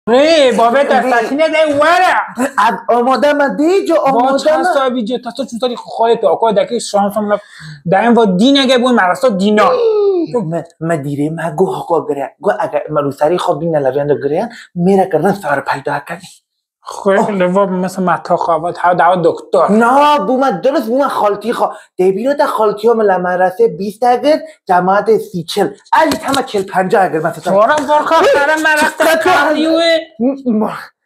ره بابا دستاشینه ده وره آماده ما دیجا با چند صاحبی جه تاستا چوزاری خواهی تو اکا دکی شانس هم رفت دایم و دینه گه بوی مرستا دینا ما دیره ما گو حقا گره گو اگر ما رو سری خواب بین نلویان گره میره کردن سار پیدا کنی خیلی و مثل متا خوابات ها دعوت دکتر نه بوما درست بوما خالتی خواه دیبینو تا خالتی هم لمرسه 20 اگر جماعت 30-40 علی تمه 40-50 اگر مثلا فورا برکا سر مرستا کاریوه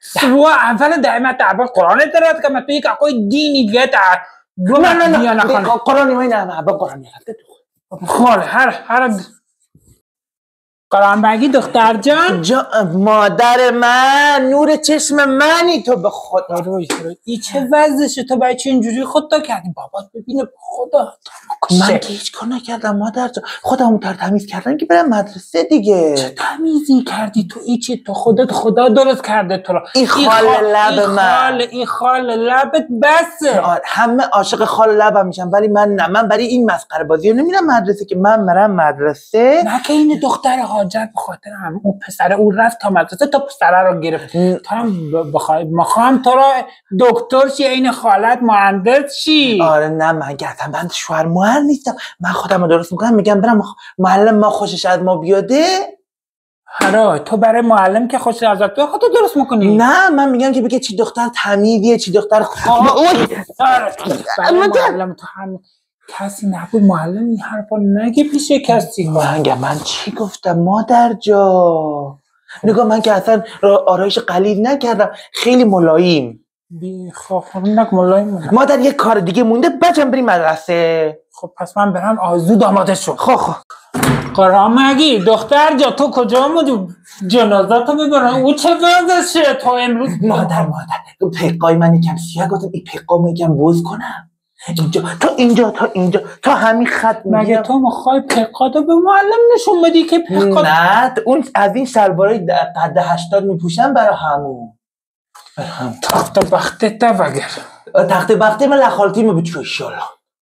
سوا اول دائما تعبیر قرآن درات که من توی که اکوی دینی گه تا نه قرآنی مایی نه با قرآنی رفته تو خال هر قرآن بگی دختر جان مادر من نور چشم منی تو به خدا این چه وضعشه تو باید چه اینجوری خودتا کردی بابات ببینه خدا من که هیچ کار نکردم مادر جان خودمون تمیز کردن که برم مدرسه دیگه چه تمیزی کردی تو ایچی تو خدا درست کرده تو را این خال لب من این خال لبت بسه همه عاشق خال لبم میشن ولی من نه من برای این مسخره بازی نمیرم مدرسه که من مرم مدرسه نه که این دختر حاجت بخاطر هم اون پسره اون رفت تا مدرسه تا پسره رو گرفت تا هم بخواهم تو را دکتر شی این خالت مهندس شی آره نه من گفتم من شوهر مهر نیستم من خودم رو درست میکنم میگم برم معلم ما خوشش از ما بیاده هرا تو برای معلم که خوشش ازت بیاد خودت درست میکنی نه من میگم که بگه چی دختر تمیزیه چی دختر معلم تو هم کسی نبود معلم این حرفا نگه پیش کسی من چی گفتم مادر جا نگاه من که اصلا آرایش قلیل نکردم خیلی ملایم خب ملایم مادر یه کار دیگه مونده بچم بریم مدرسه خب پس من برم آزود آماده شو خب قرامگی دختر جا تو کجا بودی جنازه تو ببرن او چه وضعشه تو امروز مادر پیقای من یکم سیاه گفتم این پیقام یکم بوز کنم اینجا تا همین خط مگه تو مخوای پیقاتو به معلم نشون بدی که پیقات نه اون از این شلوارای قد 80 میپوشن برای همون تخت بخته تا وگر تخت بخته من لخالتی میبود شو ایشالا